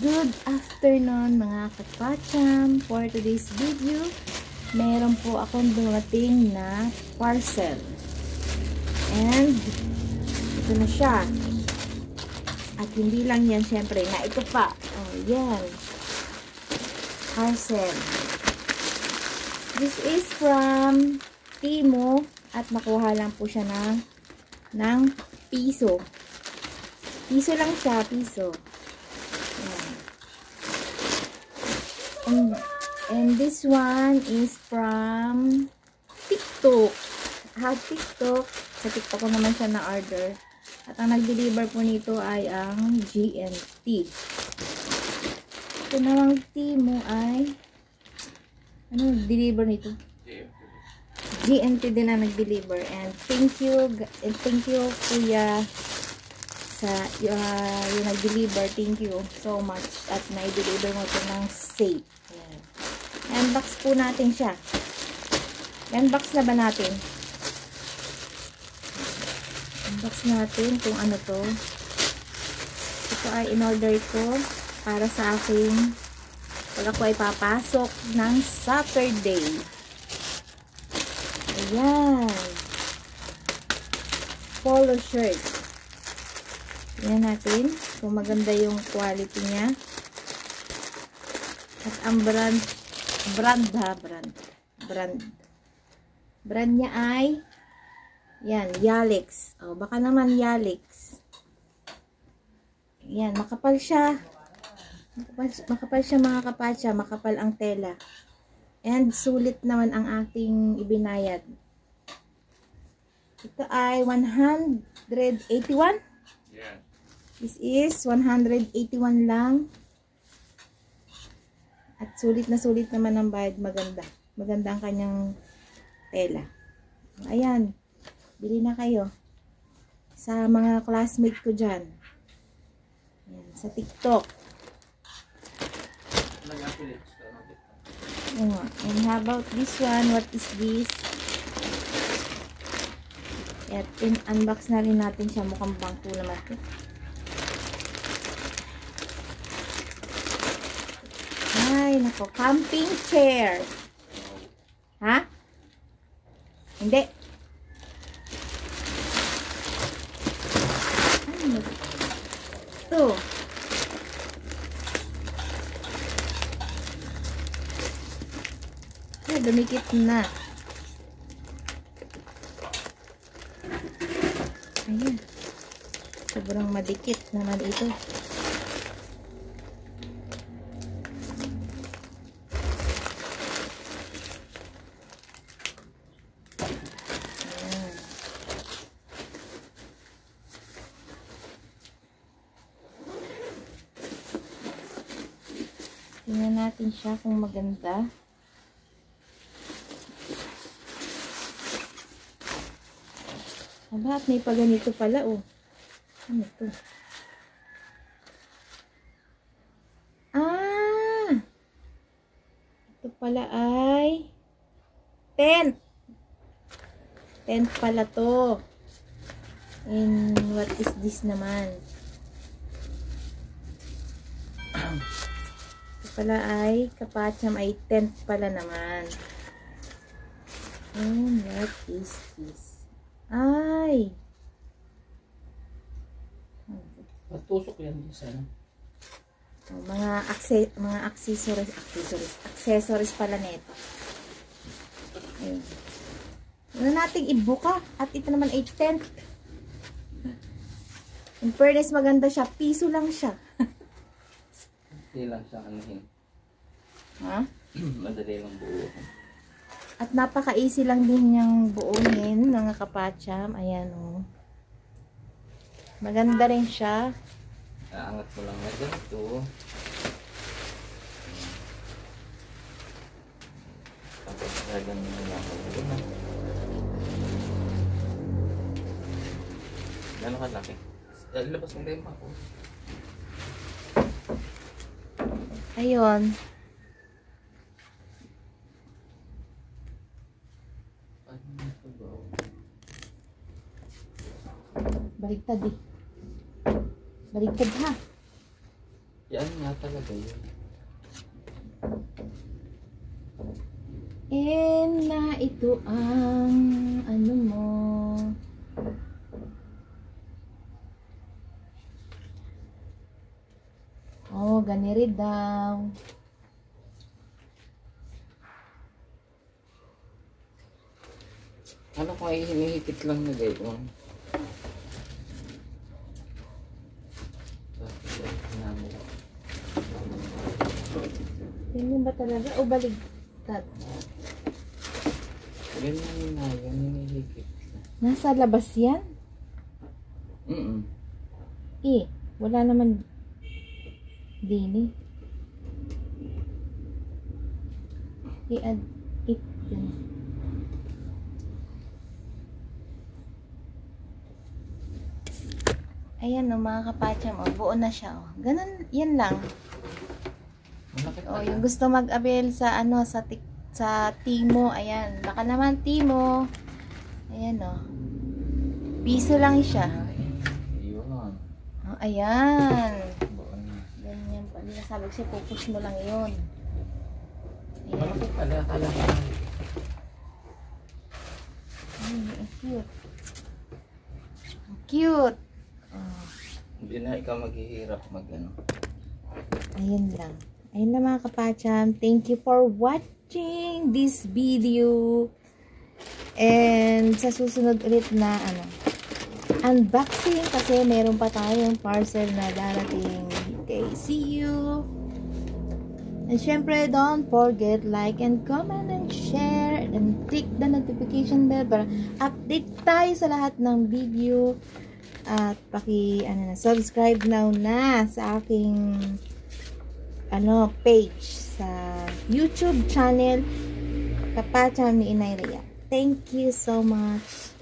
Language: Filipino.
Good afternoon mga kapacham. For today's video, meron po akong dumating na parcel. And ito na siya. At hindi lang yan, syempre, na ito pa. Oh, yan. Parcel. This is from Temu at nakuha lang po siya ng piso. Piso lang siya, piso. And this one is from TikTok. TikTok. Sa TikTok ko naman siya na-order. At ang nag-deliver po nito ay ang GNT. Ito namang Temu ay ano nag-deliver nito? GNT din na nag-deliver. And thank you kuya sa yung nag-deliver. Thank you so much. At na-deliver mo ito ng safe. Ayan. Unbox po natin siya. Unbox na ba natin? Unbox natin kung ano to. Ito ay in-order ko para sa aking pag ako ay papasok ng Saturday. Ayan. Polo shirt. Ayan natin kung maganda yung quality niya. At ang brand niya ay yan, Yalex. O, baka naman Yalex. Yan, makapal siya. Makapal siya mga kapatsa. Makapal ang tela. And sulit naman ang ating ibinayad. Ito ay 181. Yeah. This is 181 lang. At sulit na sulit naman ang bayad. Maganda. Maganda ang kanyang tela. Ayan. Bili na kayo. Sa mga classmate ko dyan. Ayan. Sa TikTok. And how about this one? What is this? At unbox na rin natin siya. Mukhang bangko naman ito. Ay, nako. Camping chair. Ha? Hindi. Ano? Ito. Ay, dumikit na. Ayan. Sobrang madikit naman ito. Tingnan natin siya kung maganda. Aba, at may paganito pala, oh. Ano to? Ah! Ito pala ay tent. Tent pala to. And what is this naman? Pala ay kapacham ay tent pala naman. And what is this? Ay! Patusok yan sa ano? Mga accessories pala nito. Ayun. Ano nating ibuka at ito naman ay tent. In fairness maganda siya, piso lang siya. Hindi lang siya anuhin. Ha? Madali lang buo. At napaka-easy lang din niyang buuhin, mga kapacham. Ayan, oh. Maganda rin siya. Aangat mo lang na ganito. Tapos lagyan mo lang ako. Gano'n kalaki? Labas mo din ako. Ayun. Baligtad eh. Baligtad ha. Yan nga talaga yun. And na ito ang ano mo. Oh, ganiri daw. Ano kung ay hinihigit lang na gayon? Ganyan ba talaga? O baligtad? Ganyan yun na, yan hinihigit. Nasa labas yan? Eh, wala naman din eh. I-add it dun. Ayan o, mga kapacham, o, buo na siya o. Ganun, yan lang. Malaki O, pala. yung gusto mag-avail sa ano, sa Timo, ayan. Baka naman Timo. Ayan o. Piso lang siya. Yun. O, ayan. Buo na. Ganyan pa. Sabi ko siya, pupush mo lang yun. Ayan. Malaki pala, akala ko. Ay, ang cute. Ang cute. Oh, Hindi na ikaw maghihirap mag ano. ayun lang. Ayun na mga kapacham. Thank you for watching this video. And sa susunod ulit na ano, unboxing kasi meron pa tayong parcel na darating. Okay, see you. And syempre, don't forget like and comment and share and click the notification bell para update tayo sa lahat ng video. At subscribe now na sa aking page sa YouTube channel Kapacham ni Inay Rhea. Thank you so much.